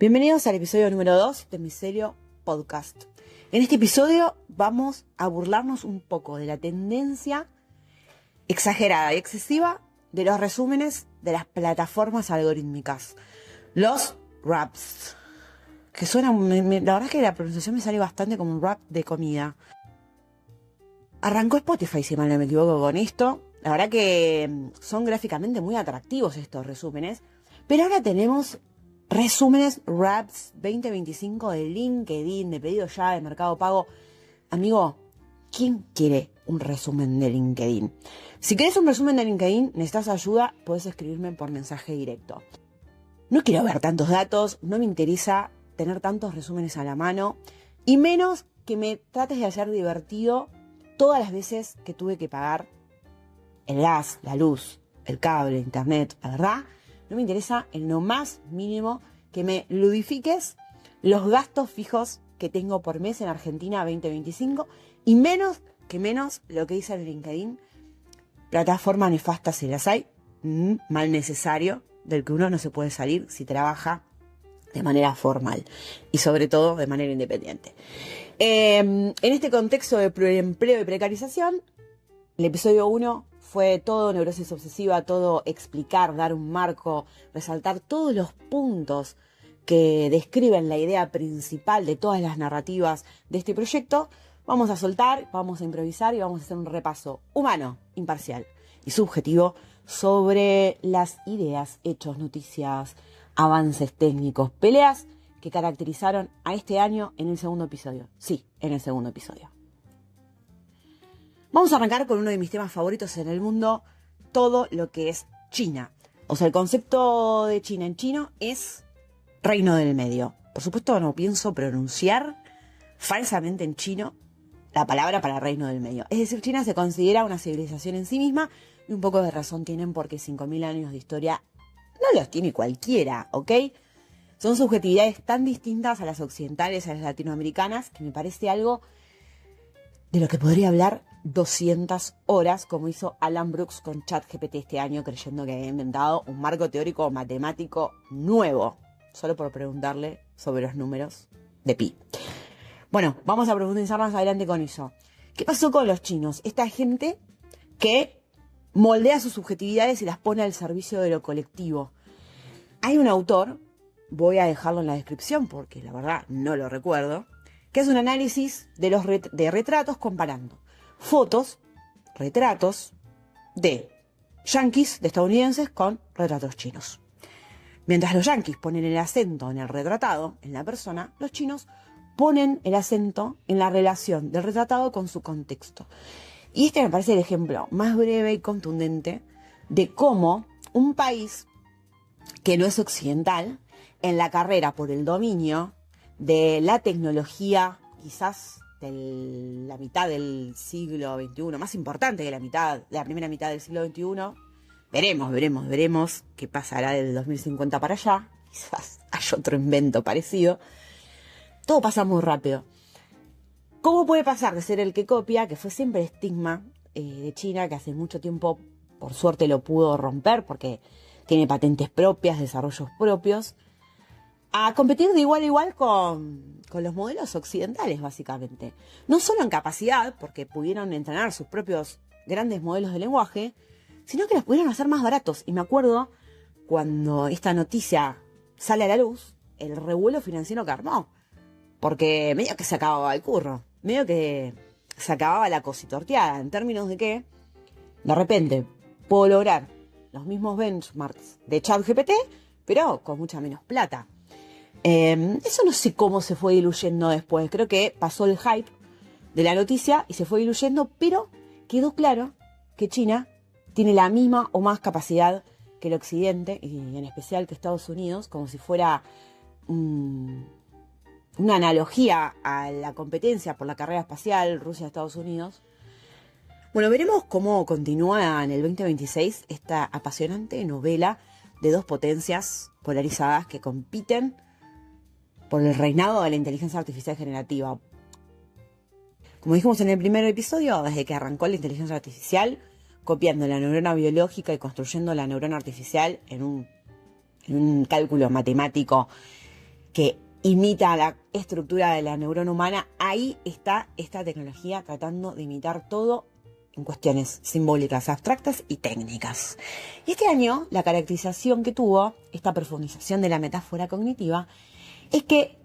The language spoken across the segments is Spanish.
Bienvenidos al episodio número 2 de Misterio Podcast. En este episodio vamos a burlarnos un poco de la tendencia exagerada y excesiva de los resúmenes de las plataformas algorítmicas. Los raps. Que suena, la verdad es que la pronunciación me sale bastante como un rap de comida. Arrancó Spotify, si mal no me equivoco, con esto. La verdad que son gráficamente muy atractivos estos resúmenes. Pero ahora tenemos resúmenes Raps 2025 de LinkedIn, de pedido ya, de Mercado Pago. Amigo, ¿quién quiere un resumen de LinkedIn? Si querés un resumen de LinkedIn, necesitas ayuda, podés escribirme por mensaje directo. No quiero ver tantos datos, no me interesa tener tantos resúmenes a la mano, y menos que me trates de hacer divertido todas las veces que tuve que pagar el gas, la luz, el cable, internet, la verdad. No me interesa en lo más mínimo que me ludifiques los gastos fijos que tengo por mes en Argentina 2025 y menos lo que dice en LinkedIn. Plataforma nefasta si las hay, mal necesario, del que uno no se puede salir si trabaja de manera formal y sobre todo de manera independiente. En este contexto de empleo y precarización, el episodio 1 fue todo neurosis obsesiva, todo explicar, dar un marco, resaltar todos los puntos que describen la idea principal de todas las narrativas de este proyecto. Vamos a soltar, vamos a improvisar y vamos a hacer un repaso humano, imparcial y subjetivo sobre las ideas, hechos, noticias, avances técnicos, peleas que caracterizaron a este año en el segundo episodio. Sí, en el segundo episodio. Vamos a arrancar con uno de mis temas favoritos en el mundo, todo lo que es China. O sea, el concepto de China en chino es reino del medio. Por supuesto, no pienso pronunciar falsamente en chino la palabra para reino del medio. Es decir, China se considera una civilización en sí misma y un poco de razón tienen porque 5.000 años de historia no los tiene cualquiera, ¿ok? Son subjetividades tan distintas a las occidentales, a las latinoamericanas, que me parece algo de lo que podría hablar 200 horas, como hizo Alan Brooks con ChatGPT este año, creyendo que había inventado un marco teórico matemático nuevo, solo por preguntarle sobre los números de pi. Bueno, vamos a profundizar más adelante con eso. ¿Qué pasó con los chinos? Esta gente que moldea sus subjetividades y las pone al servicio de lo colectivo. Hay un autor, voy a dejarlo en la descripción porque la verdad no lo recuerdo, que es un análisis de retratos comparando fotos, retratos de yanquis, de estadounidenses, con retratos chinos. Mientras los yanquis ponen el acento en el retratado, en la persona, los chinos ponen el acento en la relación del retratado con su contexto. Y este me parece el ejemplo más breve y contundente de cómo un país que no es occidental, en la carrera por el dominio de la tecnología, quizás de la mitad del siglo XXI, más importante que la primera mitad del siglo XXI, veremos qué pasará del 2050 para allá, quizás hay otro invento parecido. Todo pasa muy rápido. ¿Cómo puede pasar de ser el que copia, que fue siempre el estigma de China, que hace mucho tiempo, por suerte, lo pudo romper porque tiene patentes propias, desarrollos propios, a competir de igual a igual con los modelos occidentales, básicamente? No solo en capacidad, porque pudieron entrenar sus propios grandes modelos de lenguaje, sino que los pudieron hacer más baratos. Y me acuerdo cuando esta noticia sale a la luz, el revuelo financiero que armó. Porque medio que se acababa el curro, medio que se acababa la cositorteada, en términos de que, de repente, puedo lograr los mismos benchmarks de ChatGPT, pero con mucha menos plata. Eso no sé cómo se fue diluyendo después. Creo que pasó el hype de la noticia y se fue diluyendo, pero quedó claro que China tiene la misma o más capacidad que el Occidente, y en especial que Estados Unidos, como si fuera una analogía a la competencia por la carrera espacial Rusia-Estados Unidos. Bueno, veremos cómo continúa en el 2026 esta apasionante novela de dos potencias polarizadas que compiten por el reinado de la inteligencia artificial generativa. Como dijimos en el primer episodio, desde que arrancó la inteligencia artificial, copiando la neurona biológica y construyendo la neurona artificial en un cálculo matemático que imita la estructura de la neurona humana, ahí está esta tecnología tratando de imitar todo en cuestiones simbólicas, abstractas y técnicas. Y este año, la caracterización que tuvo esta profundización de la metáfora cognitiva es que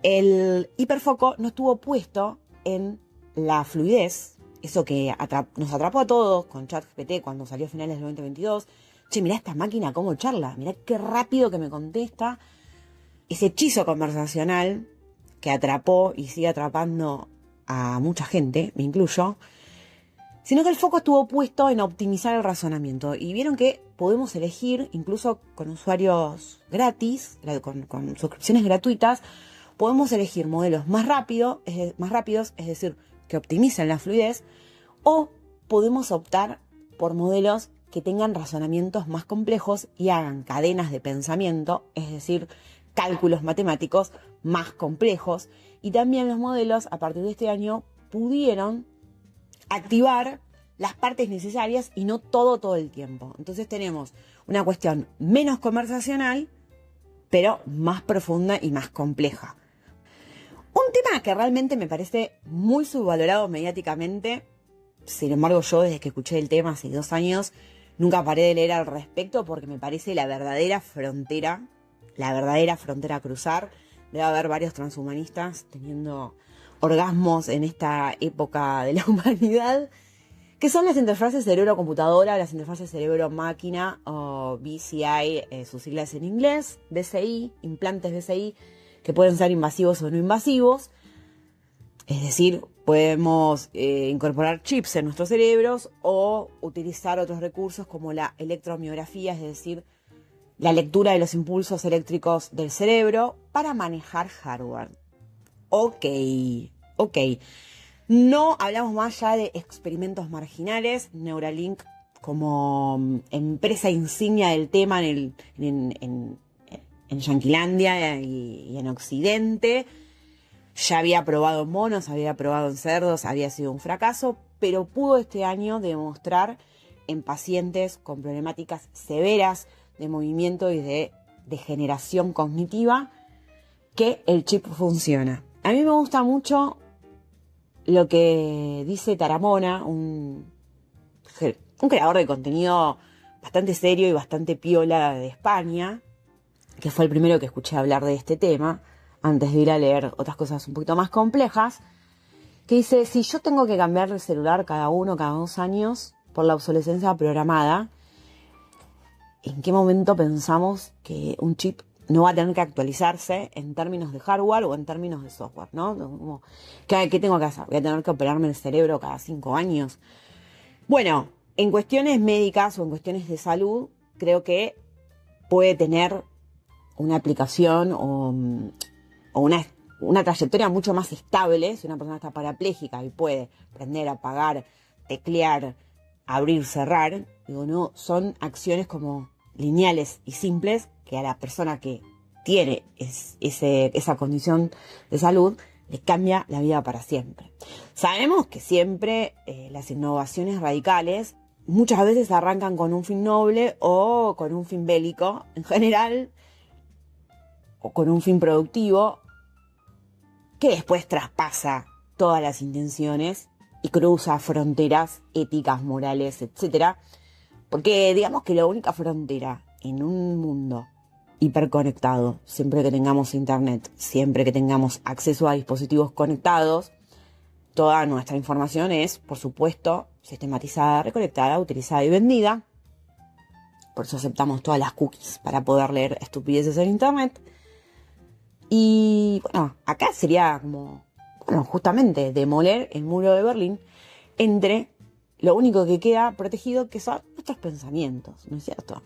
el hiperfoco no estuvo puesto en la fluidez, eso que nos atrapó a todos con ChatGPT cuando salió a finales del 2022. Che, mirá esta máquina cómo charla, mirá qué rápido que me contesta. Ese hechizo conversacional que atrapó y sigue atrapando a mucha gente, me incluyo, sino que el foco estuvo puesto en optimizar el razonamiento. Y vieron que podemos elegir, incluso con usuarios gratis, con suscripciones gratuitas, podemos elegir modelos más rápidos, es decir, que optimicen la fluidez, o podemos optar por modelos que tengan razonamientos más complejos y hagan cadenas de pensamiento, es decir, cálculos matemáticos más complejos. Y también los modelos, a partir de este año, pudieron activar las partes necesarias y no todo el tiempo. Entonces tenemos una cuestión menos conversacional, pero más profunda y más compleja. Un tema que realmente me parece muy subvalorado mediáticamente, sin embargo yo desde que escuché el tema hace 2 años, nunca paré de leer al respecto porque me parece la verdadera frontera a cruzar. Debe haber varios transhumanistas teniendo orgasmos en esta época de la humanidad, que son las interfaces cerebro-computadora, las interfaces cerebro-máquina o BCI, sus siglas en inglés, BCI, implantes BCI, que pueden ser invasivos o no invasivos. Es decir, podemos incorporar chips en nuestros cerebros o utilizar otros recursos como la electromiografía, es decir, la lectura de los impulsos eléctricos del cerebro para manejar hardware. Ok. No hablamos más ya de experimentos marginales. Neuralink, como empresa insignia del tema en Yanquilandia y en Occidente, ya había probado en monos, había probado en cerdos, había sido un fracaso, pero pudo este año demostrar en pacientes con problemáticas severas de movimiento y de degeneración cognitiva que el chip funciona. A mí me gusta mucho lo que dice Taramona, un creador de contenido bastante serio y bastante piola de España, que fue el primero que escuché hablar de este tema, antes de ir a leer otras cosas un poquito más complejas, que dice, si yo tengo que cambiar el celular cada 2 años por la obsolescencia programada, ¿en qué momento pensamos que un chip no va a tener que actualizarse en términos de hardware o en términos de software, ¿no? ¿Qué tengo que hacer? ¿Voy a tener que operarme el cerebro cada 5 años? Bueno, en cuestiones médicas o en cuestiones de salud, creo que puede tener una aplicación o una trayectoria mucho más estable. Si una persona está parapléjica y puede prender, apagar, teclear, abrir, cerrar, no son acciones como lineales y simples que a la persona que tiene esa condición de salud le cambia la vida para siempre. Sabemos que siempre las innovaciones radicales muchas veces arrancan con un fin noble o con un fin bélico en general, o con un fin productivo, que después traspasa todas las intenciones y cruza fronteras éticas, morales, etc. Porque digamos que la única frontera en un mundo hiperconectado, siempre que tengamos internet, siempre que tengamos acceso a dispositivos conectados, toda nuestra información es, por supuesto, sistematizada, recolectada, utilizada y vendida. Por eso aceptamos todas las cookies para poder leer estupideces en internet. Y bueno, acá sería como, justamente demoler el muro de Berlín entre lo único que queda protegido, que son nuestros pensamientos, ¿no es cierto?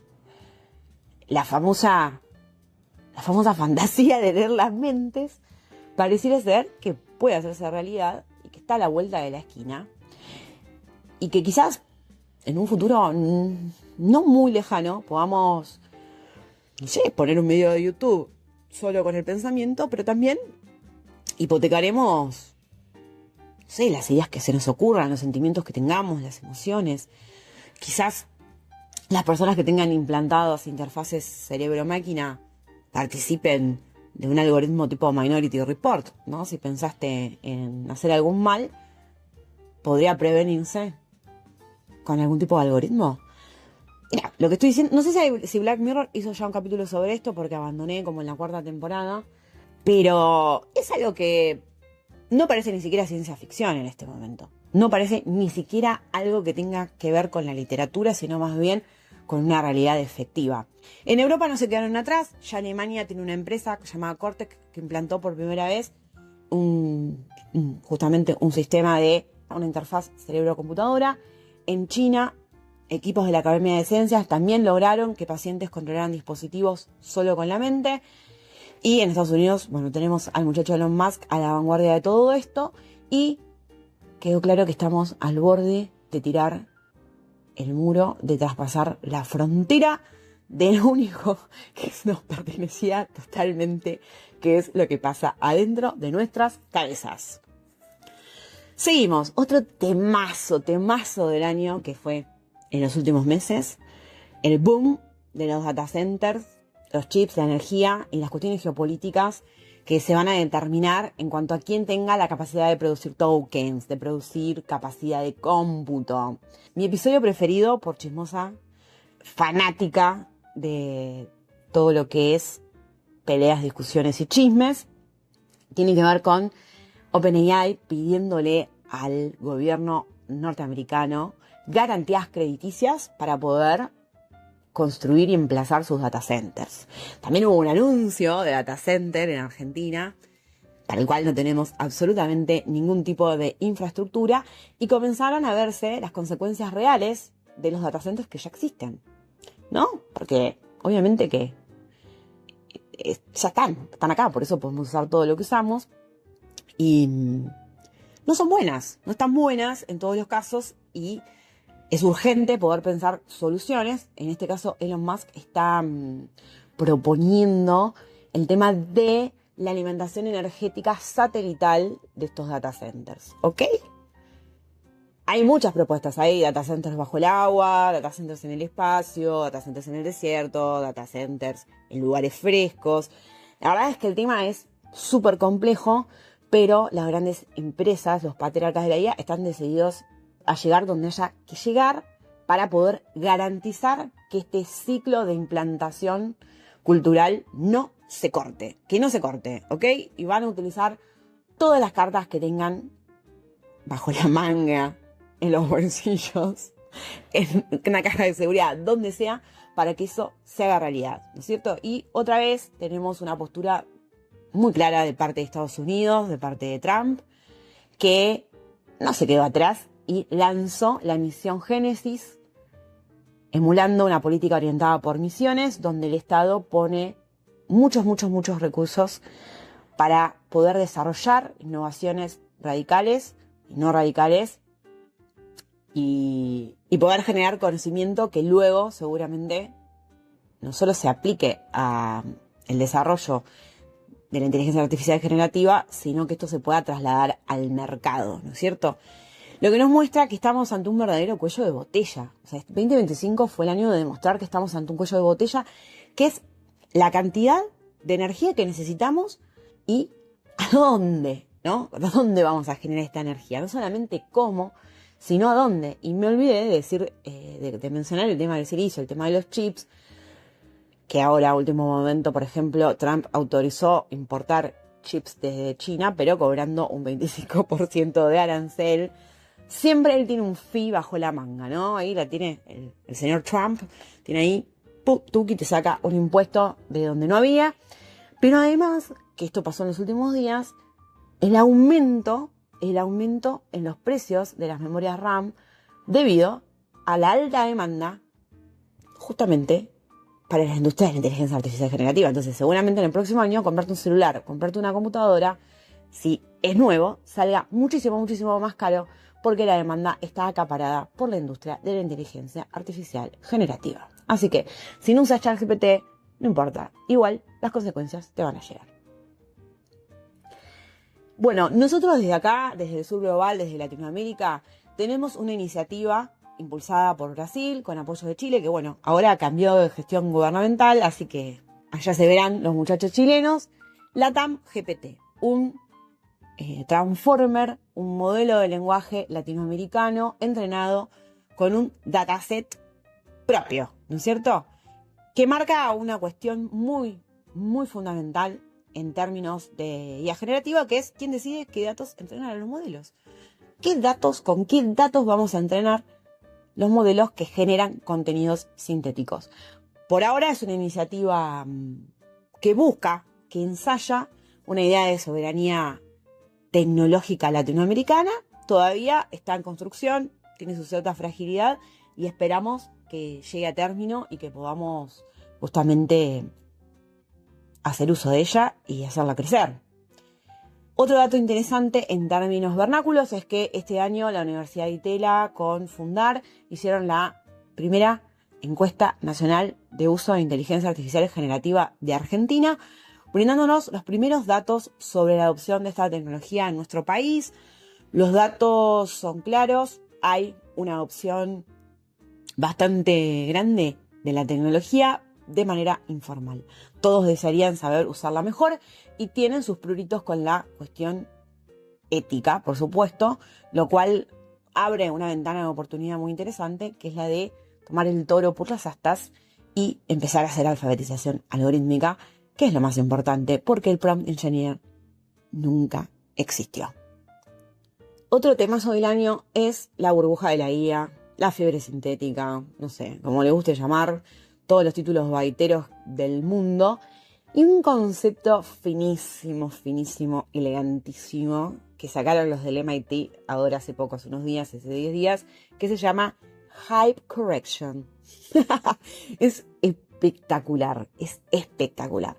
La famosa fantasía de leer las mentes pareciera ser que puede hacerse realidad y que está a la vuelta de la esquina y que quizás en un futuro no muy lejano podamos, no sé, poner un video de YouTube solo con el pensamiento, pero también hipotecaremos, no sé, las ideas que se nos ocurran, los sentimientos que tengamos, las emociones. Quizás las personas que tengan implantadas interfaces cerebro-máquina participen de un algoritmo tipo Minority Report, ¿no? Si pensaste en hacer algún mal, podría prevenirse con algún tipo de algoritmo. Mira, lo que estoy diciendo, no sé si Black Mirror hizo ya un capítulo sobre esto porque abandoné como en la 4ª temporada, pero es algo que no parece ni siquiera ciencia ficción en este momento. No parece ni siquiera algo que tenga que ver con la literatura, sino más bien con una realidad efectiva. En Europa no se quedaron atrás. Ya Alemania tiene una empresa llamada Cortex que implantó por primera vez justamente un sistema de una interfaz cerebro-computadora. En China, equipos de la Academia de Ciencias también lograron que pacientes controlaran dispositivos solo con la mente. Y en Estados Unidos, bueno, tenemos al muchacho Elon Musk a la vanguardia de todo esto. Y quedó claro que estamos al borde de tirar el muro, de traspasar la frontera de lo único que nos pertenecía totalmente, que es lo que pasa adentro de nuestras cabezas. Seguimos, otro temazo del año que fue en los últimos meses, el boom de los data centers, los chips, la energía y las cuestiones geopolíticas que se van a determinar en cuanto a quién tenga la capacidad de producir tokens, de producir capacidad de cómputo. Mi episodio preferido, por chismosa, fanática de todo lo que es peleas, discusiones y chismes, tiene que ver con OpenAI pidiéndole al gobierno norteamericano garantías crediticias para poder construir y emplazar sus data centers. También hubo un anuncio de data center en Argentina, para el cual no tenemos absolutamente ningún tipo de infraestructura, y comenzaron a verse las consecuencias reales de los data centers que ya existen, ¿no? Porque obviamente que ya están acá, por eso podemos usar todo lo que usamos, y no son buenas, no están buenas en todos los casos, y es urgente poder pensar soluciones. En este caso, Elon Musk está proponiendo el tema de la alimentación energética satelital de estos data centers, ¿ok? Hay muchas propuestas ahí, data centers bajo el agua, data centers en el espacio, data centers en el desierto, data centers en lugares frescos. La verdad es que el tema es súper complejo, pero las grandes empresas, los patriarcas de la IA, están decididos a llegar donde haya que llegar para poder garantizar que este ciclo de implantación cultural no se corte, ¿ok? Y van a utilizar todas las cartas que tengan bajo la manga, en los bolsillos, en una caja de seguridad, donde sea, para que eso se haga realidad, ¿no es cierto? Y otra vez tenemos una postura muy clara de parte de Estados Unidos, de parte de Trump, que no se quedó atrás y lanzó la misión Génesis, emulando una política orientada por misiones, donde el Estado pone muchos recursos para poder desarrollar innovaciones radicales y no radicales y poder generar conocimiento que luego seguramente no solo se aplique a el desarrollo de la inteligencia artificial generativa, sino que esto se pueda trasladar al mercado, ¿no es cierto? Lo que nos muestra que estamos ante un verdadero cuello de botella. O sea, 2025 fue el año de demostrar que estamos ante un cuello de botella, que es la cantidad de energía que necesitamos y a dónde, ¿no? ¿A dónde vamos a generar esta energía? No solamente cómo, sino a dónde. Y me olvidé de decir, de mencionar el tema del silicio, el tema de los chips, que ahora, a último momento, por ejemplo, Trump autorizó importar chips desde China, pero cobrando un 25% de arancel. Siempre él tiene un fee bajo la manga, ¿no? Ahí la tiene el señor Trump, tiene ahí, tuki, te saca un impuesto de donde no había. Pero además, que esto pasó en los últimos días, el aumento en los precios de las memorias RAM debido a la alta demanda justamente para las industrias de la inteligencia artificial generativa. Entonces, seguramente en el próximo año, comprarte un celular, comprarte una computadora, si es nuevo, salga muchísimo más caro, porque la demanda está acaparada por la industria de la inteligencia artificial generativa. Así que, si no usas ChatGPT, no importa, igual las consecuencias te van a llegar. Bueno, nosotros desde acá, desde el sur global, desde Latinoamérica, tenemos una iniciativa impulsada por Brasil, con apoyo de Chile, que bueno, ahora cambió de gestión gubernamental, así que allá se verán los muchachos chilenos, LATAM GPT, un transformer, un modelo de lenguaje latinoamericano entrenado con un dataset propio, ¿no es cierto? Que marca una cuestión muy, muy fundamental en términos de IA generativa, que es quién decide qué datos entrenar a los modelos. ¿Con qué datos vamos a entrenar los modelos que generan contenidos sintéticos? Por ahora es una iniciativa que busca, que ensaya una idea de soberanía tecnológica latinoamericana. Todavía está en construcción, tiene su cierta fragilidad y esperamos que llegue a término y que podamos justamente hacer uso de ella y hacerla crecer. Otro dato interesante en términos vernáculos es que este año la Universidad de Itela con Fundar hicieron la primera encuesta nacional de uso de inteligencia artificial generativa de Argentina, brindándonos los primeros datos sobre la adopción de esta tecnología en nuestro país. Los datos son claros, hay una adopción bastante grande de la tecnología de manera informal. Todos desearían saber usarla mejor y tienen sus pruritos con la cuestión ética, por supuesto, lo cual abre una ventana de oportunidad muy interesante, que es la de tomar el toro por las astas y empezar a hacer alfabetización algorítmica, que es lo más importante, porque el prompt engineer nunca existió. Otro temazo del año es la burbuja de la IA, la fiebre sintética, no sé, como le guste llamar, todos los títulos baiteros del mundo, y un concepto finísimo, finísimo, elegantísimo, que sacaron los del MIT ahora hace pocos, unos días, hace 10 días, que se llama Hype Correction. Es espectacular, es espectacular.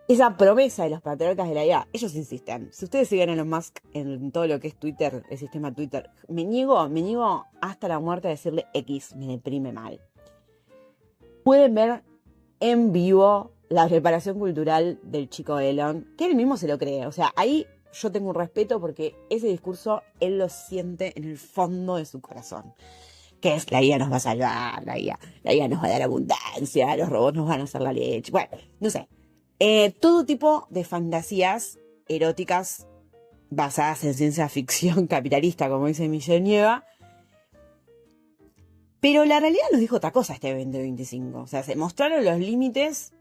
Esa promesa de los patriotas de la IA, ellos insisten. Si ustedes siguen a Elon Musk en todo lo que es Twitter, el sistema Twitter, me niego hasta la muerte a decirle X, me deprime mal. Pueden ver en vivo la preparación cultural del chico Elon, que él mismo se lo cree. O sea, ahí yo tengo un respeto porque ese discurso él lo siente en el fondo de su corazón. Que es, la IA nos va a salvar, la IA nos va a dar abundancia, los robots nos van a hacer la leche. Bueno, no sé. Todo tipo de fantasías eróticas basadas en ciencia ficción capitalista, como dice Michelle Nieva. Pero la realidad nos dijo otra cosa este 2025. O sea, se mostraron los límites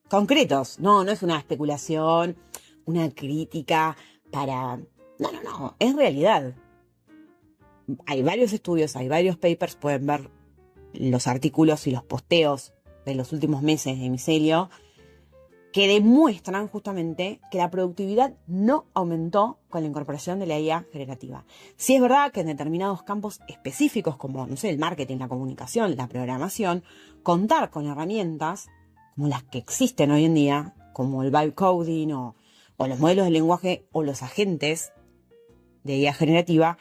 concretos. No es una especulación, una crítica para... No, es realidad. Hay varios estudios, hay varios papers, pueden ver los artículos y los posteos de los últimos meses de Micelio, que demuestran justamente que la productividad no aumentó con la incorporación de la IA generativa. Sí es verdad que en determinados campos específicos, como, no sé, el marketing, la comunicación, la programación, contar con herramientas como las que existen hoy en día, como el vibe coding o los modelos de lenguaje o los agentes de IA generativa,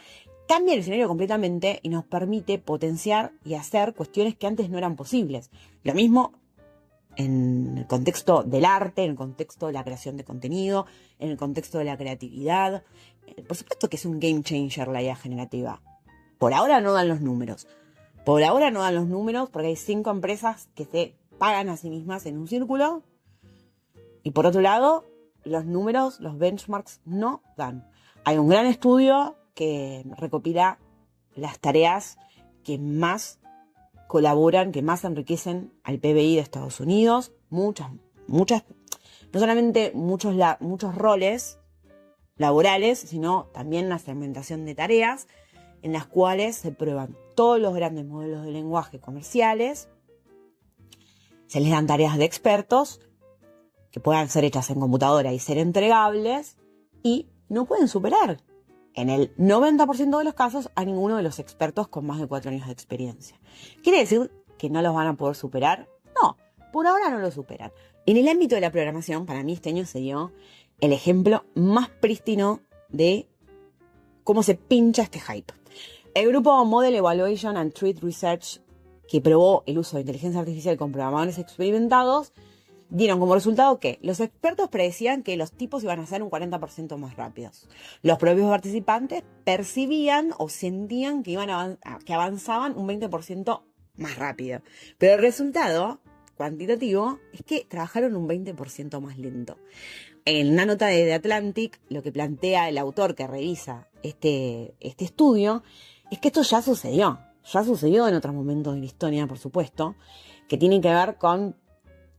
cambia el escenario completamente y nos permite potenciar y hacer cuestiones que antes no eran posibles. Lo mismo en el contexto del arte, en el contexto de la creación de contenido, en el contexto de la creatividad. Por supuesto que es un game changer la IA generativa. Por ahora no dan los números. Porque hay 5 empresas que se pagan a sí mismas en un círculo. Y por otro lado, los números, los benchmarks no dan. Hay un gran estudio que recopila las tareas que más colaboran, que más enriquecen al PBI de Estados Unidos. Muchas, no solamente muchos roles laborales, sino también la segmentación de tareas en las cuales se prueban todos los grandes modelos de lenguaje comerciales, se les dan tareas de expertos que puedan ser hechas en computadora y ser entregables y no pueden superar en el 90% de los casos a ninguno de los expertos con más de 4 años de experiencia. ¿Quiere decir que no los van a poder superar? No, por ahora no lo superan. En el ámbito de la programación, para mí este año se dio el ejemplo más prístino de cómo se pincha este hype. El grupo Model Evaluation and Threat Research, que probó el uso de inteligencia artificial con programadores experimentados, dieron como resultado que los expertos predecían que los tipos iban a ser un 40% más rápidos. Los propios participantes percibían o sentían que avanzaban un 20% más rápido. Pero el resultado, cuantitativo es que trabajaron un 20% más lento. En una nota de The Atlantic, lo que plantea el autor que revisa este estudio es que esto ya sucedió en otros momentos de la historia, por supuesto, que tienen que ver con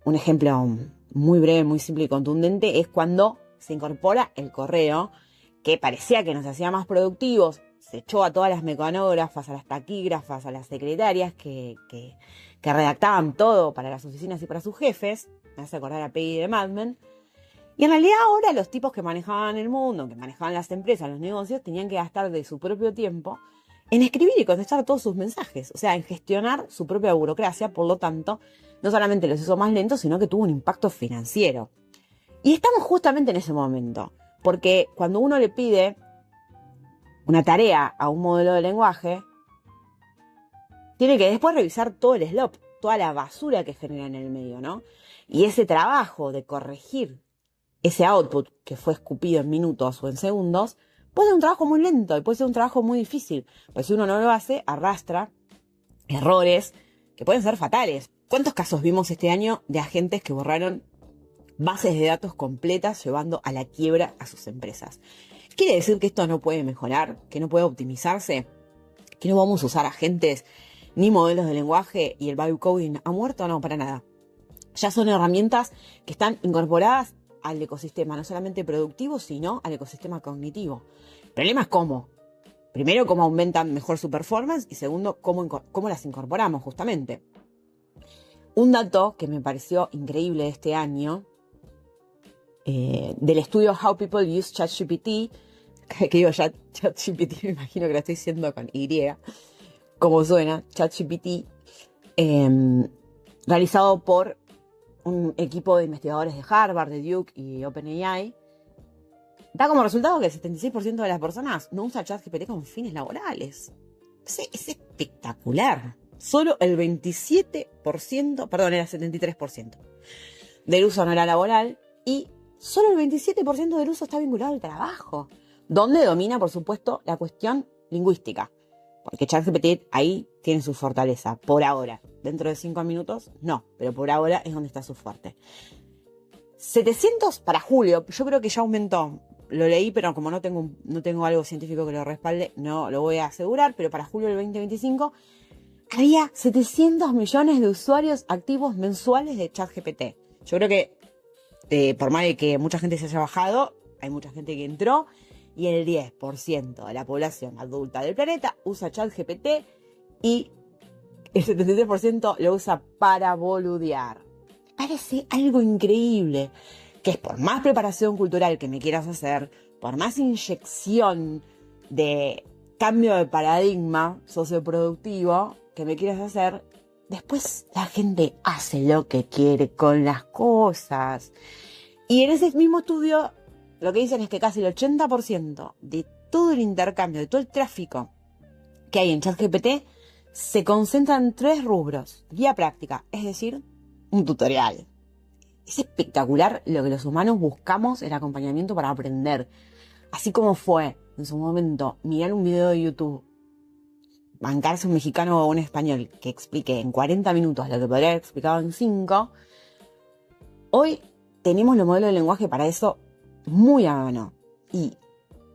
un ejemplo muy breve, muy simple y contundente, es cuando se incorpora el correo, que parecía que nos hacía más productivos, se echó a todas las mecanógrafas, a las taquígrafas, a las secretarias que redactaban todo para las oficinas y para sus jefes, me hace acordar a Peggy de Mad Men, y en realidad ahora los tipos que manejaban el mundo, que manejaban las empresas, los negocios, tenían que gastar de su propio tiempo en escribir y contestar todos sus mensajes, o sea, en gestionar su propia burocracia, por lo tanto, no solamente los hizo más lentos, sino que tuvo un impacto financiero. Y estamos justamente en ese momento, porque cuando uno le pide una tarea a un modelo de lenguaje, tiene que después revisar todo el slop, toda la basura que genera en el medio, ¿no? Y ese trabajo de corregir ese output que fue escupido en minutos o en segundos, puede ser un trabajo muy lento y puede ser un trabajo muy difícil. Pues si uno no lo hace, arrastra errores que pueden ser fatales. ¿Cuántos casos vimos este año de agentes que borraron bases de datos completas llevando a la quiebra a sus empresas? ¿Quiere decir que esto no puede mejorar? ¿Que no puede optimizarse? ¿Que no vamos a usar agentes ni modelos de lenguaje y el vibe coding ha muerto? No, para nada. Ya son herramientas que están incorporadas al ecosistema, no solamente productivo, sino al ecosistema cognitivo. El problema es cómo. Primero, cómo aumentan mejor su performance y segundo, cómo las incorporamos justamente. Un dato que me pareció increíble de este año, del estudio How People Use ChatGPT, que digo ChatGPT, me imagino que lo estoy diciendo con Y, como suena, ChatGPT, realizado por un equipo de investigadores de Harvard, de Duke y OpenAI, da como resultado que el 76% de las personas no usa ChatGPT con fines laborales. Es espectacular. Solo el 27%, perdón, era 73% del uso no era laboral y solo el 27% del uso está vinculado al trabajo, donde domina, por supuesto, la cuestión lingüística. Porque ChatGPT ahí tiene su fortaleza, por ahora. Dentro de 5 minutos, no, pero por ahora es donde está su fuerte. 700 para julio, yo creo que ya aumentó. Lo leí, pero como no tengo algo científico que lo respalde, no lo voy a asegurar, pero para julio del 2025 había 700 millones de usuarios activos mensuales de ChatGPT. Yo creo que por más de que mucha gente se haya bajado, hay mucha gente que entró y el 10% de la población adulta del planeta usa ChatGPT y el 73% lo usa para boludear. Parece algo increíble, que es por más preparación cultural que me quieras hacer, por más inyección de cambio de paradigma socioproductivo que me quieras hacer, después la gente hace lo que quiere con las cosas. Y en ese mismo estudio lo que dicen es que casi el 80% de todo el intercambio, de todo el tráfico que hay en ChatGPT se concentra en 3 rubros. Guía práctica, es decir, un tutorial. Es espectacular lo que los humanos buscamos el acompañamiento para aprender. Así como fue en su momento mirar un video de YouTube, bancarse un mexicano o un español que explique en 40 minutos lo que podría haber explicado en 5, hoy tenemos los modelos de lenguaje para eso muy a mano. ¿Y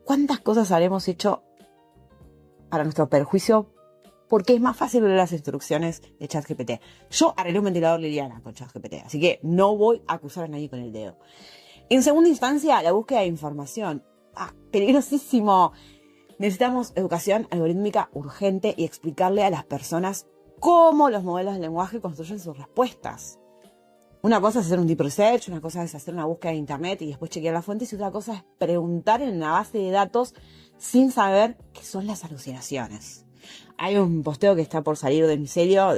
cuántas cosas habremos hecho para nuestro perjuicio? Porque es más fácil leer las instrucciones de ChatGPT. Yo arreglé un ventilador Liliana con ChatGPT, así que no voy a acusar a nadie con el dedo. En segunda instancia, la búsqueda de información. Peligrosísimo. Necesitamos educación algorítmica urgente y explicarle a las personas cómo los modelos de lenguaje construyen sus respuestas. Una cosa es hacer un deep research, una cosa es hacer una búsqueda de internet y después chequear las fuentes, y otra cosa es preguntar en una base de datos sin saber qué son las alucinaciones. Hay un posteo que está por salir de Micelio,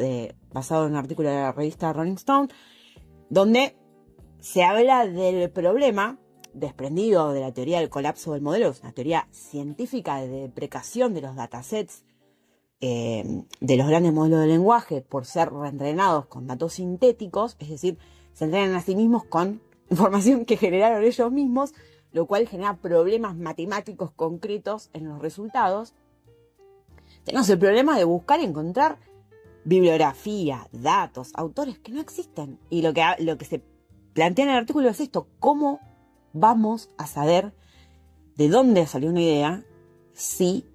basado en un artículo de la revista Rolling Stone, donde se habla del problema desprendido de la teoría del colapso del modelo, es una teoría científica de deprecación de los datasets de los grandes modelos de lenguaje por ser reentrenados con datos sintéticos, es decir, se entrenan a sí mismos con información que generaron ellos mismos, lo cual genera problemas matemáticos concretos en los resultados. Tenemos el problema de buscar y encontrar bibliografía, datos, autores que no existen. Y lo que se plantea en el artículo es esto: ¿cómo vamos a saber de dónde salió una idea si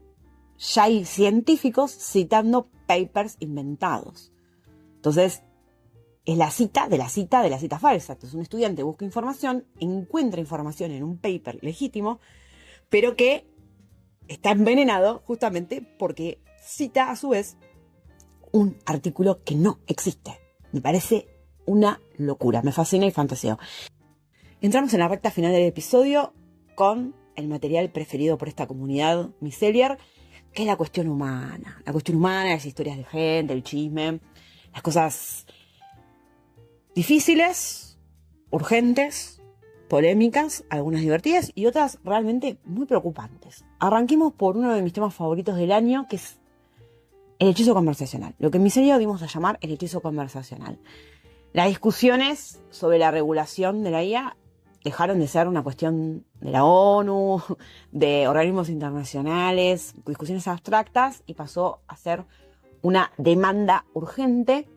ya hay científicos citando papers inventados? Entonces, es la cita de la cita de la cita falsa. Entonces, un estudiante busca información, encuentra información en un paper legítimo, pero que está envenenado justamente porque cita a su vez un artículo que no existe. Me parece una locura, me fascina y fantaseo. Entramos en la recta final del episodio con el material preferido por esta comunidad miselier, que es la cuestión humana. La cuestión humana, las historias de gente, el chisme, las cosas difíciles, urgentes, polémicas, algunas divertidas y otras realmente muy preocupantes. Arranquemos por uno de mis temas favoritos del año, que es el hechizo conversacional. Lo que en Miseria dimos a llamar el hechizo conversacional. Las discusiones sobre la regulación de la IA dejaron de ser una cuestión de la ONU, de organismos internacionales, discusiones abstractas, y pasó a ser una demanda urgente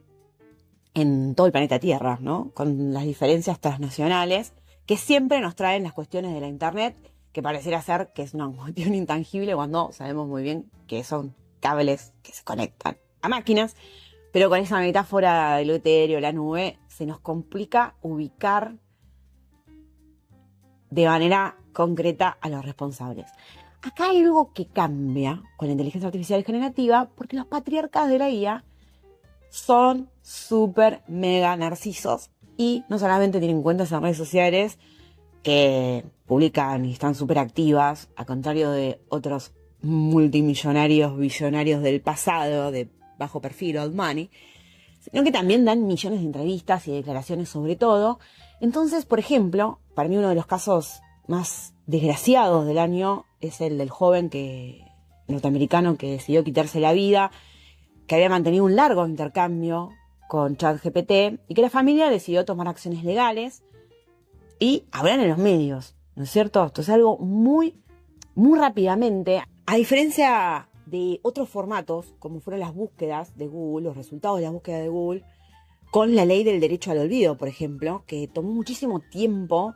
en todo el planeta Tierra, ¿no? Con las diferencias transnacionales que siempre nos traen las cuestiones de la Internet, que pareciera ser que es una cuestión intangible cuando sabemos muy bien que son cables que se conectan a máquinas, pero con esa metáfora del etéreo, la nube, se nos complica ubicar de manera concreta a los responsables. Acá hay algo que cambia con la inteligencia artificial generativa, porque los patriarcas de la IA son súper mega narcisos y no solamente tienen cuentas en redes sociales que publican y están súper activas, a contrario de otros multimillonarios, billonarios del pasado, de bajo perfil, old money, sino que también dan millones de entrevistas y declaraciones sobre todo. Entonces, por ejemplo, para mí uno de los casos más desgraciados del año es el del joven norteamericano que decidió quitarse la vida, que había mantenido un largo intercambio con ChatGPT y que la familia decidió tomar acciones legales y hablar en los medios, ¿no es cierto? Esto es algo muy, muy rápidamente. A diferencia de otros formatos, como fueron las búsquedas de Google, los resultados de las búsquedas de Google, con la ley del derecho al olvido, por ejemplo, que tomó muchísimo tiempo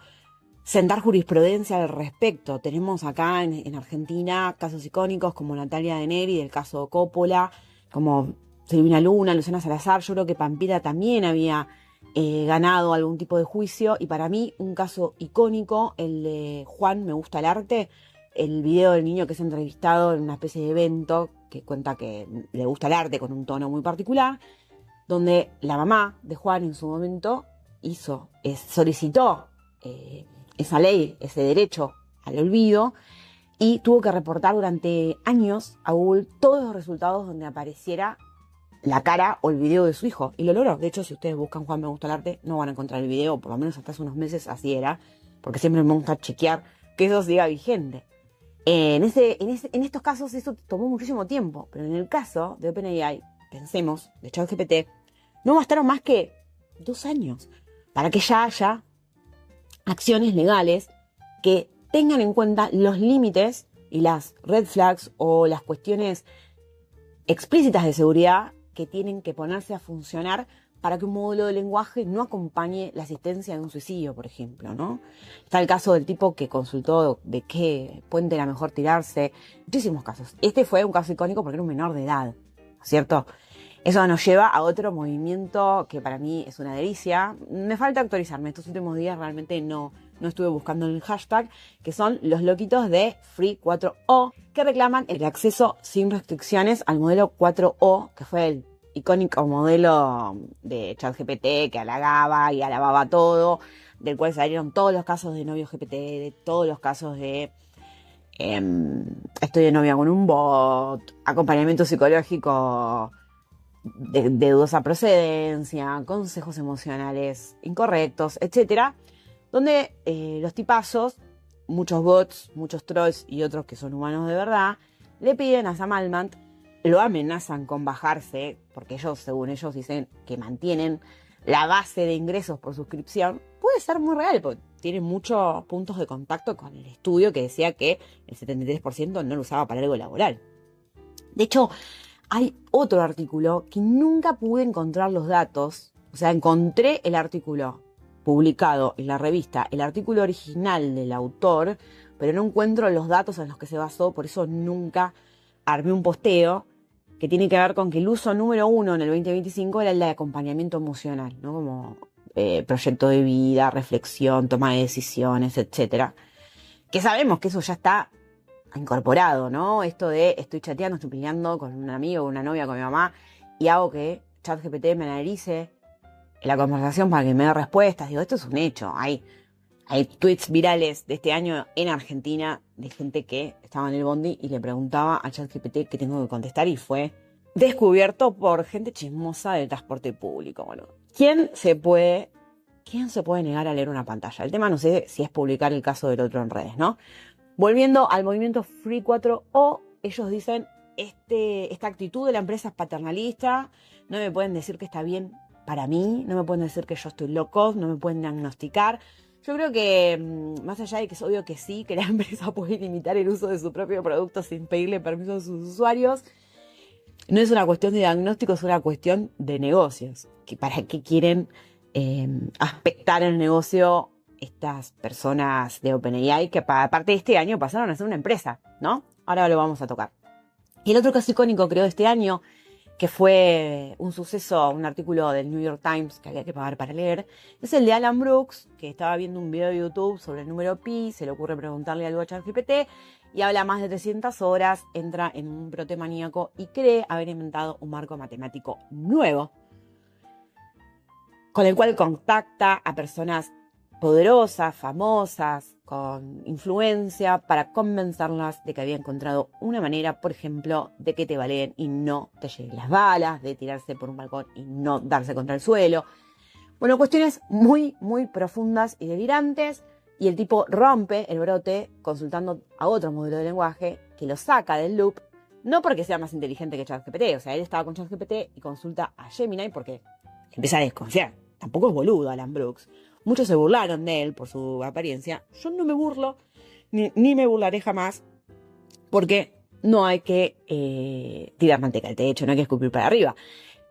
sentar jurisprudencia al respecto. Tenemos acá en Argentina casos icónicos como Natalia de Neri, del caso Coppola, como Silvina Luna, Luciana Salazar. Yo creo que Pampita también había ganado algún tipo de juicio, y para mí un caso icónico, el de Juan Me Gusta el Arte, el video del niño que es entrevistado en una especie de evento que cuenta que le gusta el arte con un tono muy particular, donde la mamá de Juan en su momento solicitó esa ley, ese derecho al olvido, y tuvo que reportar durante años a Google todos los resultados donde apareciera la cara o el video de su hijo, y lo logró. De hecho, si ustedes buscan Juan Me Gusta el Arte, no van a encontrar el video, por lo menos hasta hace unos meses así era, porque siempre me gusta chequear que eso siga vigente. En estos casos eso tomó muchísimo tiempo, pero en el caso de OpenAI, pensemos, de ChatGPT, no bastaron más que 2 años para que ya haya acciones legales que tengan en cuenta los límites y las red flags o las cuestiones explícitas de seguridad que tienen que ponerse a funcionar para que un módulo de lenguaje no acompañe la asistencia de un suicidio, por ejemplo, ¿no? Está el caso del tipo que consultó de qué puente era mejor tirarse. Muchísimos casos. Este fue un caso icónico porque era un menor de edad, ¿cierto? Eso nos lleva a otro movimiento que para mí es una delicia. Me falta actualizarme. Estos últimos días realmente no estuve buscando el hashtag, que son los loquitos de Free 4O, que reclaman el acceso sin restricciones al modelo 4O, que fue el icónico modelo de ChatGPT que halagaba y alababa todo, del cual salieron todos los casos de novio GPT, de todos los casos de estoy de novia con un bot, acompañamiento psicológico de dudosa procedencia, consejos emocionales incorrectos, etcétera, donde los tipazos, muchos bots, muchos trolls y otros que son humanos de verdad, le piden a Sam Altman, lo amenazan con bajarse, porque ellos, según ellos, dicen que mantienen la base de ingresos por suscripción. Puede ser muy real, porque tiene muchos puntos de contacto con el estudio que decía que el 73% no lo usaba para algo laboral. De hecho, hay otro artículo que nunca pude encontrar los datos. O sea, encontré el artículo publicado en la revista, el artículo original del autor, pero no encuentro los datos en los que se basó, por eso nunca armé un posteo que tiene que ver con que el uso número 1 en el 2025 era el de acompañamiento emocional, ¿no? Como proyecto de vida, reflexión, toma de decisiones, etcétera. Que sabemos que eso ya está incorporado, ¿no? Esto de estoy chateando, estoy peleando con un amigo, con una novia, con mi mamá, y hago que ChatGPT me analice la conversación para que me dé respuestas. Digo, esto es un hecho. Hay tweets virales de este año en Argentina de gente que estaba en el bondi y le preguntaba a ChatGPT qué tengo que contestar y fue descubierto por gente chismosa del transporte público. Bueno, ¿quién se puede negar a leer una pantalla? El tema no sé si es publicar el caso del otro en redes, ¿no? Volviendo al movimiento Free 4O, ellos dicen, esta actitud de la empresa es paternalista, no me pueden decir que está bien para mí, no me pueden decir que yo estoy loco, no me pueden diagnosticar. Yo creo que, más allá de que es obvio que sí, que la empresa puede limitar el uso de su propio producto sin pedirle permiso a sus usuarios, no es una cuestión de diagnóstico, es una cuestión de negocios. ¿Para qué quieren aspectar el negocio estas personas de OpenAI que aparte de este año pasaron a ser una empresa, ¿no? Ahora lo vamos a tocar. Y el otro caso icónico, creo, de este año, que fue un suceso, un artículo del New York Times que había que pagar para leer, es el de Alan Brooks, que estaba viendo un video de YouTube sobre el número pi, se le ocurre preguntarle algo a ChatGPT y habla más de 300 horas, entra en un brote maníaco y cree haber inventado un marco matemático nuevo, con el cual contacta a personas poderosas, famosas, con influencia, para convencerlas de que había encontrado una manera, por ejemplo, de que te baleen y no te lleguen las balas, de tirarse por un balcón y no darse contra el suelo. Bueno, cuestiones muy, muy profundas y delirantes, y el tipo rompe el brote consultando a otro modelo de lenguaje que lo saca del loop, no porque sea más inteligente que ChatGPT, o sea, él estaba con ChatGPT y consulta a Gemini porque empieza a desconfiar. Tampoco es boludo Alan Brooks. Muchos se burlaron de él por su apariencia. Yo no me burlo, ni me burlaré jamás, porque no hay que tirar manteca al techo, no hay que escupir para arriba.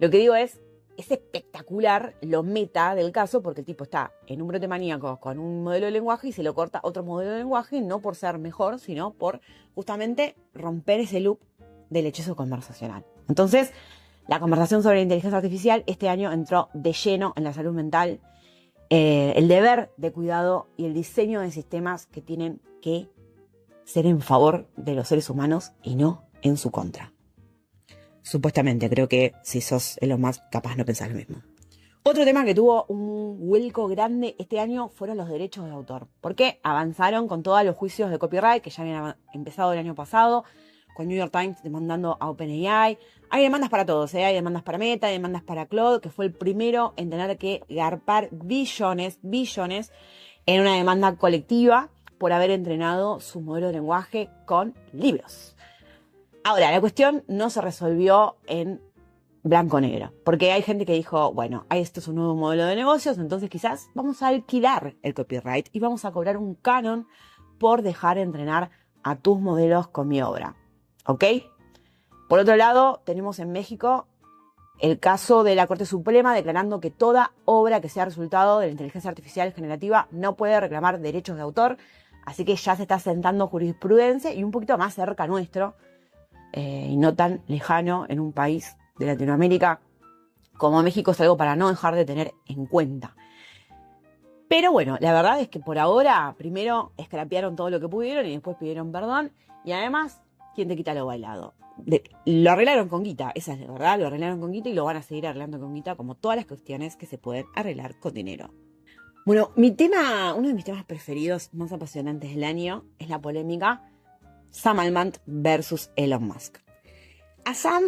Lo que digo es espectacular lo meta del caso, porque el tipo está en un brote maníaco con un modelo de lenguaje y se lo corta otro modelo de lenguaje, no por ser mejor, sino por justamente romper ese loop del hechizo conversacional. Entonces, la conversación sobre la inteligencia artificial este año entró de lleno en la salud mental, el deber de cuidado y el diseño de sistemas que tienen que ser en favor de los seres humanos y no en su contra. Supuestamente, creo que si sos Elon Musk, capaz no pensás lo mismo. Otro tema que tuvo un vuelco grande este año fueron los derechos de autor. Porque avanzaron con todos los juicios de copyright que ya habían empezado el año pasado, con New York Times demandando a OpenAI. Hay demandas para todos, hay demandas para Meta, hay demandas para Claude, que fue el primero en tener que garpar billones en una demanda colectiva por haber entrenado su modelo de lenguaje con libros. Ahora, la cuestión no se resolvió en blanco-negro, porque hay gente que dijo, bueno, esto es un nuevo modelo de negocios, entonces quizás vamos a alquilar el copyright y vamos a cobrar un canon por dejar entrenar a tus modelos con mi obra. ¿Ok? Por otro lado, tenemos en México el caso de la Corte Suprema declarando que toda obra que sea resultado de la inteligencia artificial generativa no puede reclamar derechos de autor, así que ya se está sentando jurisprudencia y un poquito más cerca nuestro, y no tan lejano en un país de Latinoamérica como México, es algo para no dejar de tener en cuenta. Pero bueno, la verdad es que por ahora primero escrapearon todo lo que pudieron y después pidieron perdón, y además, ¿quién te quita lo bailado? Lo arreglaron con guita, esa es la verdad, lo arreglaron con guita y lo van a seguir arreglando con guita, como todas las cuestiones que se pueden arreglar con dinero. Bueno, uno de mis temas preferidos, más apasionantes del año, es la polémica Sam Altman versus Elon Musk. A Sam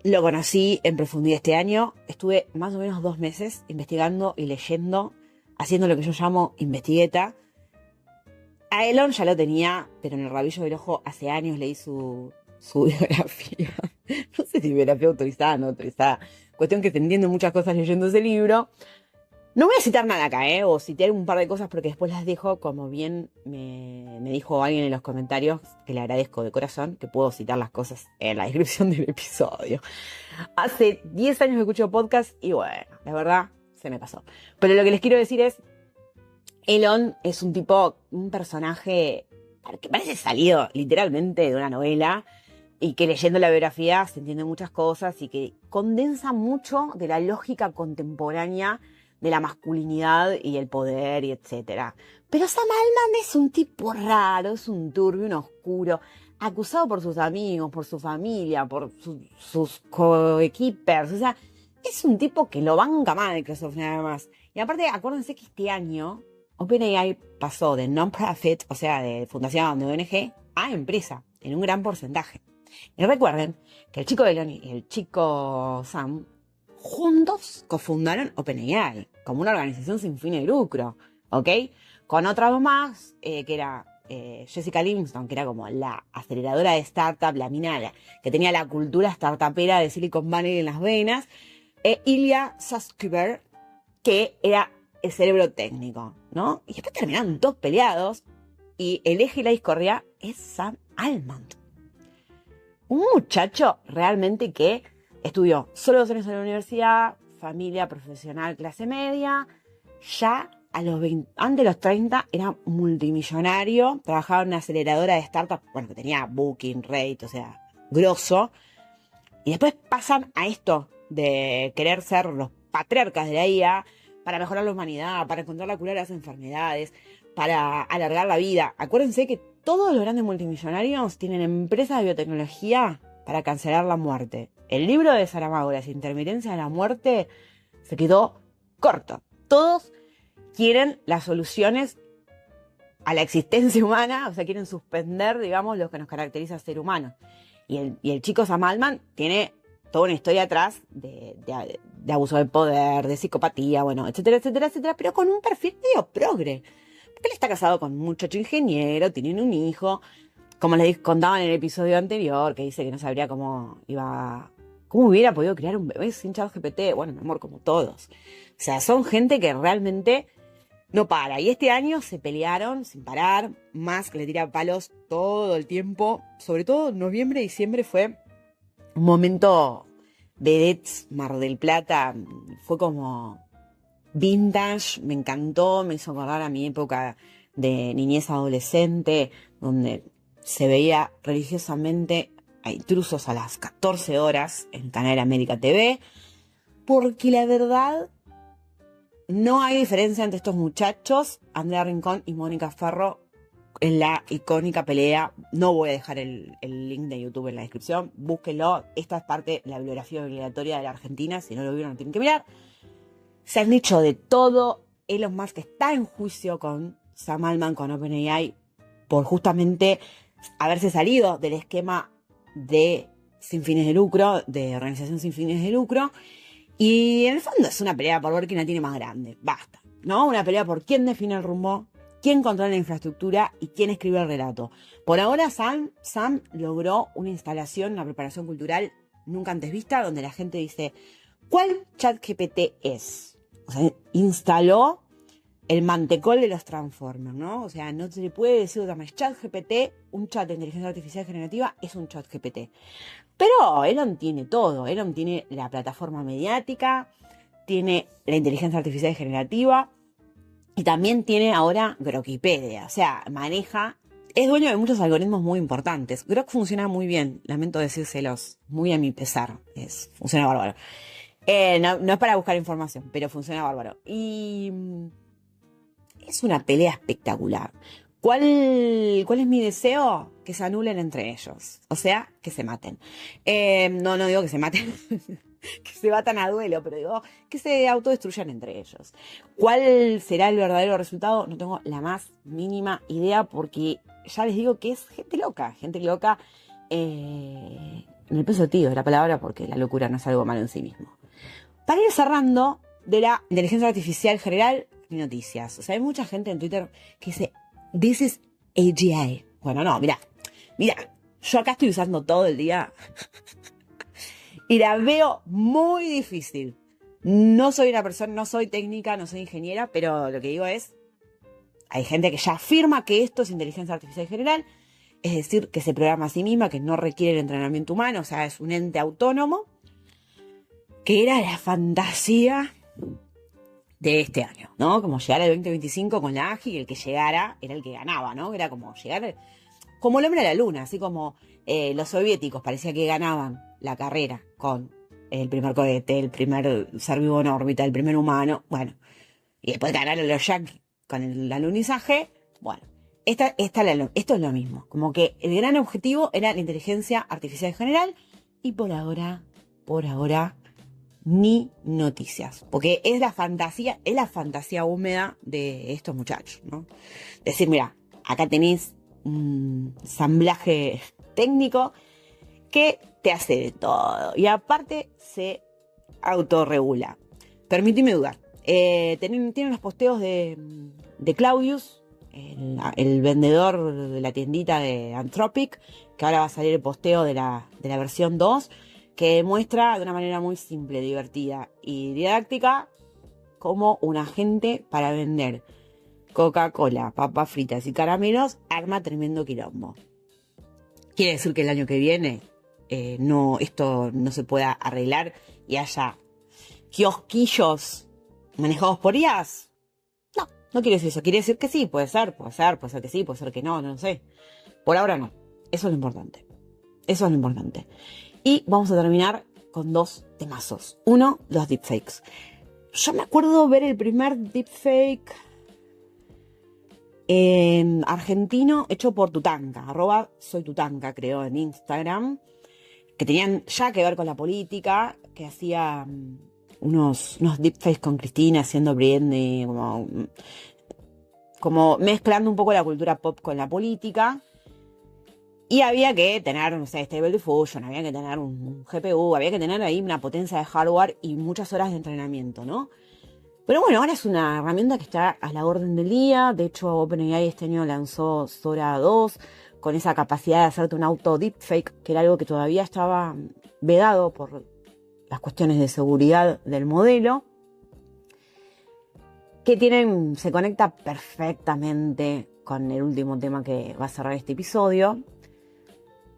lo conocí en profundidad este año, estuve más o menos 2 meses investigando y leyendo, haciendo lo que yo llamo investigueta. A Elon ya lo tenía, pero en el rabillo del ojo hace años leí su biografía. No sé si biografía autorizada o no autorizada. Cuestión que te entiendo muchas cosas leyendo ese libro. No voy a citar nada acá, o citar un par de cosas porque después las dejo, como bien me dijo alguien en los comentarios, que le agradezco de corazón, que puedo citar las cosas en la descripción del episodio. Hace 10 años que escucho podcast y bueno, la verdad, se me pasó. Pero lo que les quiero decir es, Elon es un tipo, un personaje que parece salido literalmente de una novela y que leyendo la biografía se entienden muchas cosas y que condensa mucho de la lógica contemporánea de la masculinidad y el poder y etcétera. Pero Sam Altman es un tipo raro, es un turbio, un oscuro, acusado por sus amigos, por su familia, por sus coequippers. O sea, es un tipo que lo banca Microsoft nada más. Y aparte, acuérdense que este año OpenAI pasó de non-profit, o sea, de fundación de ONG, a empresa, en un gran porcentaje. Y recuerden que el chico Elon y el chico Sam juntos cofundaron OpenAI como una organización sin fin de lucro, ¿ok? Con otra dos más, que era Jessica Livingston, que era como la aceleradora de startup, la minera, que tenía la cultura startupera de Silicon Valley en las venas, Ilya Sutskever, que era el cerebro técnico, ¿no? Y después terminaron todos peleados y el eje y la discordia es Sam Altman. Un muchacho realmente que estudió solo 2 años en la universidad, familia profesional, clase media, ya a los 20, antes de los 30 era multimillonario, trabajaba en una aceleradora de startups, bueno, que tenía booking rate, o sea, grosso, y después pasan a esto de querer ser los patriarcas de la IA para mejorar la humanidad, para encontrar la cura de las enfermedades, para alargar la vida. Acuérdense que todos los grandes multimillonarios tienen empresas de biotecnología para cancelar la muerte. El libro de Saramago, Las intermitencias de la muerte, se quedó corto. Todos quieren las soluciones a la existencia humana, o sea, quieren suspender, digamos, lo que nos caracteriza al ser humano. Y el chico Sam Altman tiene toda una historia atrás de abuso de poder, de psicopatía, bueno, etcétera, etcétera, etcétera, pero con un perfil medio progre. Porque él está casado con un muchacho ingeniero, tienen un hijo, como les contaba en el episodio anterior, que dice que no sabría cómo hubiera podido crear un bebé sin ChatGPT. Bueno, mi amor, como todos. O sea, son gente que realmente no para. Y este año se pelearon sin parar. Musk le tira palos todo el tiempo. Sobre todo noviembre, diciembre fue un momento vedettes, Mar del Plata. Fue como vintage, me encantó, me hizo acordar a mi época de niñez adolescente, donde se veía religiosamente a Intrusos a las 14 horas en Canal América TV, porque la verdad no hay diferencia entre estos muchachos, Andrea Rincón y Mónica Ferro, en la icónica pelea. No voy a dejar el link de YouTube en la descripción, búsquenlo. Esta es parte de la bibliografía obligatoria de la Argentina, si no lo vieron lo tienen que mirar. Se han dicho de todo. Elon Musk está en juicio con Sam Altman, con OpenAI, por justamente haberse salido del esquema de sin fines de lucro, de organización sin fines de lucro. Y en el fondo es una pelea por ver quién la tiene más grande. Basta, ¿no? Una pelea por quién define el rumbo, quién controla la infraestructura y quién escribe el relato. Por ahora Sam logró una instalación, una preparación cultural nunca antes vista, donde la gente dice, ¿cuál ChatGPT es? O sea, instaló el mantecol de los Transformers, ¿no? O sea, no se le puede decir otra más. ChatGPT, un chat de inteligencia artificial generativa, es un ChatGPT. Pero Elon tiene todo. Elon tiene la plataforma mediática, tiene la inteligencia artificial generativa y también tiene ahora Grokipedia. O sea, es dueño de muchos algoritmos muy importantes. Grok funciona muy bien, lamento decírselos, muy a mi pesar. Funciona bárbaro. No es para buscar información, pero funciona bárbaro. Y es una pelea espectacular. ¿Cuál es mi deseo? Que se anulen entre ellos. O sea, que se maten. No digo que se maten, que se batan a duelo, pero digo que se autodestruyan entre ellos. ¿Cuál será el verdadero resultado? No tengo la más mínima idea, porque ya les digo que es gente loca. Gente loca en el peso sentido de la palabra, porque la locura no es algo malo en sí mismo. Para ir cerrando, de la inteligencia artificial general, noticias. O sea, hay mucha gente en Twitter que dice, this is AGI. Bueno, no, mira, yo acá estoy usando todo el día y la veo muy difícil. No soy una persona, no soy técnica, no soy ingeniera, pero lo que digo es, hay gente que ya afirma que esto es inteligencia artificial general, es decir, que se programa a sí misma, que no requiere el entrenamiento humano, o sea, es un ente autónomo, que era la fantasía de este año, ¿no? Como llegar al 2025 con la AGI, y el que llegara era el que ganaba, ¿no? Era como llegar, como el hombre a la luna, así como los soviéticos parecía que ganaban la carrera con el primer cohete, el primer ser vivo en órbita, el primer humano, bueno, y después ganaron los yankees con el alunizaje, bueno, esto es lo mismo, como que el gran objetivo era la inteligencia artificial en general, y por ahora, ni noticias, porque es la fantasía húmeda de estos muchachos, ¿no? Decir, mira, acá tenéis un ensamblaje técnico que te hace de todo y aparte se autorregula. Permíteme dudar. Tienen los posteos de Claudius, el vendedor de la tiendita de Anthropic, que ahora va a salir el posteo de la versión 2, que muestra de una manera muy simple, divertida y didáctica cómo un agente para vender Coca-Cola, papas fritas y caramelos arma tremendo quilombo. Quiere decir que el año que viene esto no se pueda arreglar y haya kiosquillos manejados por IAs. No quiere decir eso. Quiere decir que sí, puede ser que sí, puede ser que no sé. Por ahora no. Eso es lo importante. Y vamos a terminar con 2 temazos. Uno, los deepfakes. Yo me acuerdo ver el primer deepfake argentino hecho por Tutanka, @soytutanka, creo, en Instagram, que tenían ya que ver con la política, que hacía unos deepfakes con Cristina haciendo Britney, como mezclando un poco la cultura pop con la política. Y había que tener, no sé, Stable Diffusion, había que tener un GPU, había que tener ahí una potencia de hardware y muchas horas de entrenamiento, ¿no? Pero bueno, ahora es una herramienta que está a la orden del día. De hecho, OpenAI este año lanzó Sora 2 con esa capacidad de hacerte un auto deepfake, que era algo que todavía estaba vedado por las cuestiones de seguridad del modelo, que se conecta perfectamente con el último tema que va a cerrar este episodio.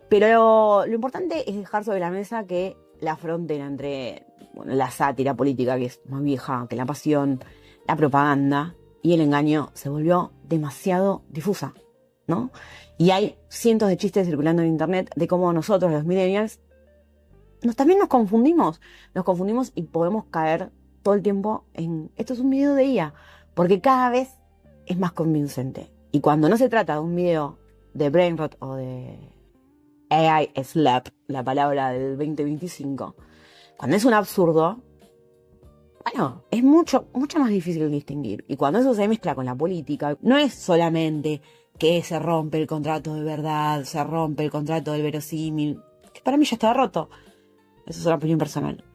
Pero lo importante es dejar sobre la mesa que la frontera entre la sátira política, que es más vieja que la pasión, la propaganda y el engaño se volvió demasiado difusa, ¿no? Y hay cientos de chistes circulando en internet de cómo nosotros, los millennials, también nos confundimos y podemos caer todo el tiempo en esto es un video de IA, porque cada vez es más convincente. Y cuando no se trata de un video de Brainrot o de AI Slap, la palabra del 2025, cuando es un absurdo, bueno, es mucho más difícil distinguir. Y cuando eso se mezcla con la política, no es solamente que se rompe el contrato de verdad, se rompe el contrato del verosímil, que para mí ya está roto, eso es una opinión personal,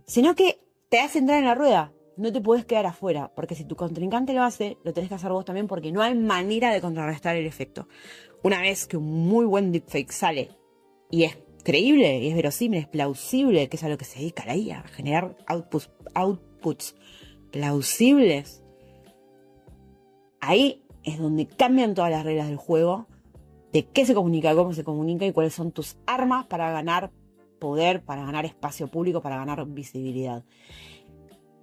sino que te hace entrar en la rueda. No te puedes quedar afuera, porque si tu contrincante lo hace, lo tenés que hacer vos también, porque no hay manera de contrarrestar el efecto. Una vez que un muy buen deepfake sale y es creíble, y es verosímil, es plausible, que es a lo que se dedica la IA, a generar outputs plausibles, ahí es donde cambian todas las reglas del juego, de qué se comunica, cómo se comunica y cuáles son tus armas para ganar poder, para ganar espacio público, para ganar visibilidad.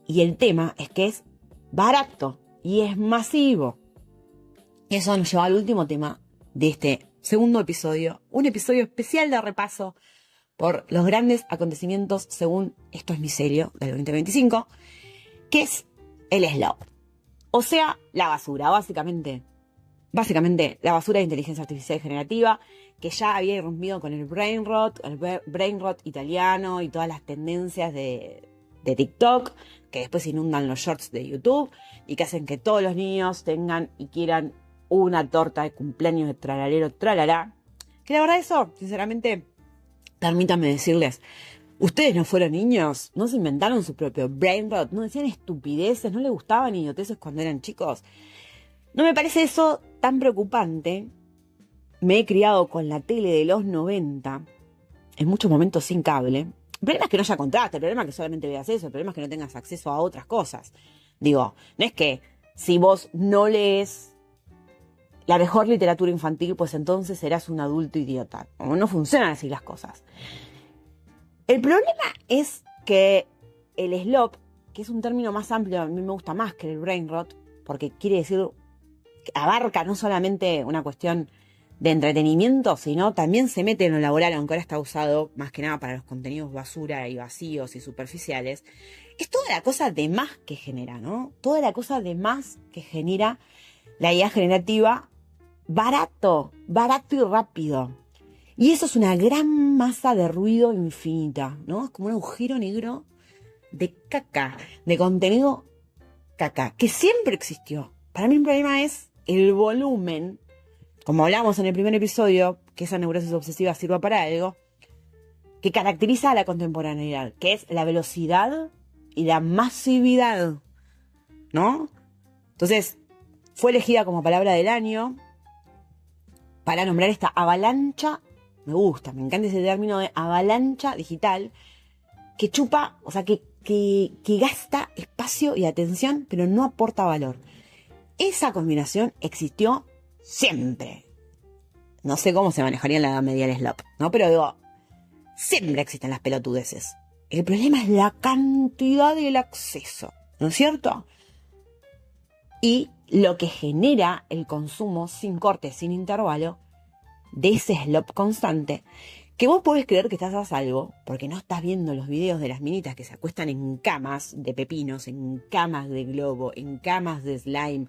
Y el tema es que es barato y es masivo. Y eso nos lleva al último tema de este segundo episodio, un episodio especial de repaso por los grandes acontecimientos según Esto es Miserio del 2025, que es el slop. O sea, la basura, básicamente la basura de inteligencia artificial generativa, que ya había irrumpido con el brain rot italiano y todas las tendencias de TikTok, que después inundan los shorts de YouTube y que hacen que todos los niños tengan y quieran una torta de cumpleaños de tralalero tralalá. Que la verdad eso, sinceramente, permítanme decirles, ustedes no fueron niños, no se inventaron su propio brain rot, no decían estupideces, no les gustaban idioteces cuando eran chicos. No me parece eso tan preocupante. Me he criado con la tele de los 90, en muchos momentos sin cable, El problema es que no haya contraste, el problema es que solamente veas eso, el problema es que no tengas acceso a otras cosas. Digo, no es que si vos no lees la mejor literatura infantil, pues entonces serás un adulto idiota. No funcionan así las cosas. El problema es que el SLOP, que es un término más amplio, a mí me gusta más que el brain rot, porque quiere decir, abarca no solamente una cuestión de entretenimiento, sino también se mete en lo laboral, aunque ahora está usado más que nada para los contenidos basura y vacíos y superficiales. Es toda la cosa de más que genera, ¿no? Toda la cosa de más que genera la IA generativa, barato y rápido. Y eso es una gran masa de ruido infinita, ¿no? Es como un agujero negro de caca, de contenido caca, que siempre existió. Para mí el problema es el volumen, como hablamos en el primer episodio, que esa neurosis obsesiva sirva para algo, que caracteriza a la contemporaneidad, que es la velocidad y la masividad, ¿no? Entonces, fue elegida como palabra del año para nombrar esta avalancha. Me gusta, me encanta ese término de avalancha digital, que chupa, o sea, que gasta espacio y atención, pero no aporta valor. Esa combinación existió siempre. No sé cómo se manejaría en la Edad Media el SLOP, ¿no? Pero digo, siempre existen las pelotudeces. El problema es la cantidad del acceso, ¿no es cierto? Y lo que genera el consumo sin corte, sin intervalo, de ese SLOP constante, que vos podés creer que estás a salvo, porque no estás viendo los videos de las minitas que se acuestan en camas de pepinos, en camas de globo, en camas de slime,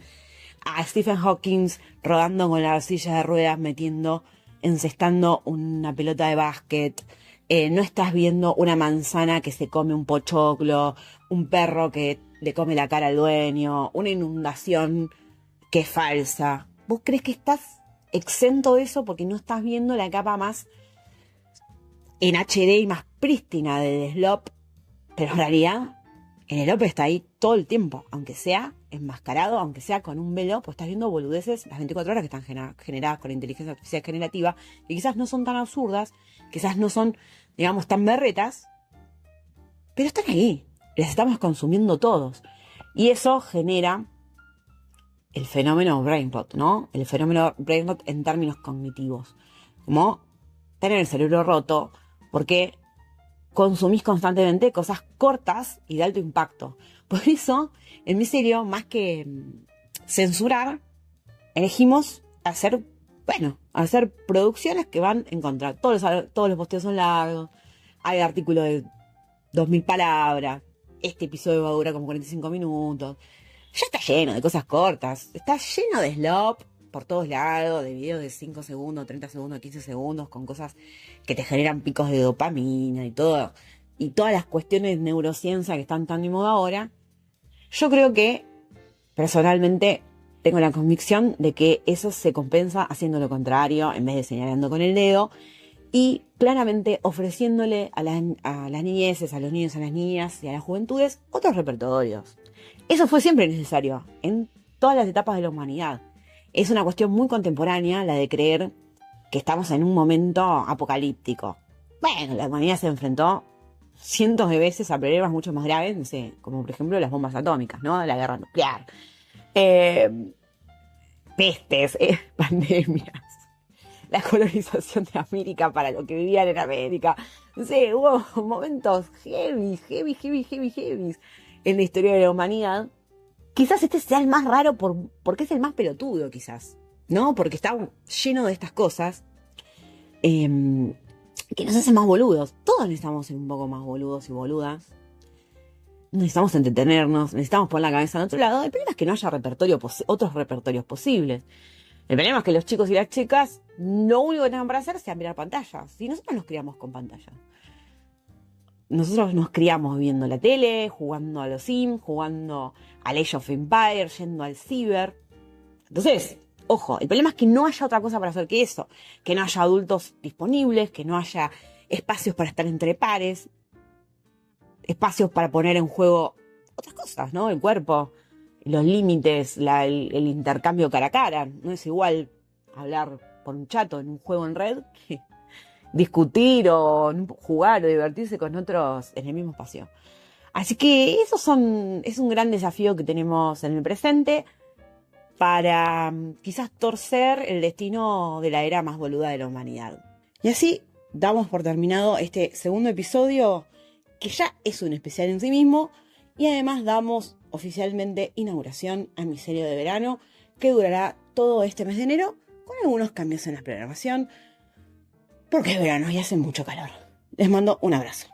a Stephen Hawking rodando con la silla de ruedas, encestando una pelota de básquet. No estás viendo una manzana que se come un pochoclo, un perro que le come la cara al dueño, una inundación que es falsa. ¿Vos crees que estás exento de eso porque no estás viendo la capa más en HD y más prístina de SLOP? Pero en realidad el SLOP está ahí todo el tiempo, aunque sea enmascarado, aunque sea con un velo, pues estás viendo boludeces las 24 horas que están generadas con inteligencia artificial generativa, y quizás no son tan absurdas, quizás no son, digamos, tan berretas, pero están ahí, las estamos consumiendo todos. Y eso genera el fenómeno brain rot, ¿no? El fenómeno brain rot en términos cognitivos, como tener el cerebro roto, porque consumís constantemente cosas cortas y de alto impacto. Por eso, en Miserio, más que censurar, elegimos hacer producciones que van en contra. Todos los posteos son largos, hay artículos de 2000 palabras, este episodio va a durar como 45 minutos. Ya está lleno de cosas cortas, está lleno de SLOP por todos lados, de videos de 5 segundos, 30 segundos, 15 segundos, con cosas que te generan picos de dopamina y todo, y todas las cuestiones de neurociencia que están tan de moda ahora. Yo creo que, personalmente, tengo la convicción de que eso se compensa haciendo lo contrario, en vez de señalando con el dedo, y claramente ofreciéndole a las niñeces, a los niños, a las niñas y a las juventudes otros repertorios. Eso fue siempre necesario en todas las etapas de la humanidad. Es una cuestión muy contemporánea la de creer que estamos en un momento apocalíptico. Bueno, la humanidad se enfrentó cientos de veces a problemas mucho más graves, no sé, como por ejemplo las bombas atómicas, ¿no? La guerra nuclear, pestes, pandemias, la colonización de América para los que vivían en América. No sé, hubo momentos heavy en la historia de la humanidad. Quizás este sea el más raro porque es el más pelotudo, quizás, ¿no? Porque está lleno de estas cosas que nos hacen más boludos. Todos necesitamos ser un poco más boludos y boludas. Necesitamos entretenernos, necesitamos poner la cabeza en otro lado. El problema es que no haya otros repertorios posibles. El problema es que los chicos y las chicas lo único que tengan para hacer sea mirar pantallas. Y nosotros nos criamos con pantallas. Nosotros nos criamos viendo la tele, jugando a los Sims, jugando al Age of Empires, yendo al ciber. Entonces, ojo, el problema es que no haya otra cosa para hacer que eso. Que no haya adultos disponibles, que no haya espacios para estar entre pares, espacios para poner en juego otras cosas, ¿no? El cuerpo, los límites, el intercambio cara a cara. No es igual hablar por un chato en un juego en red discutir o jugar o divertirse con otros en el mismo espacio. Así que es un gran desafío que tenemos en el presente para quizás torcer el destino de la era más boluda de la humanidad. Y así damos por terminado este segundo episodio, que ya es un especial en sí mismo, y además damos oficialmente inauguración a Misterio de Verano, que durará todo este mes de enero, con algunos cambios en la programación, porque es verano y hace mucho calor. Les mando un abrazo.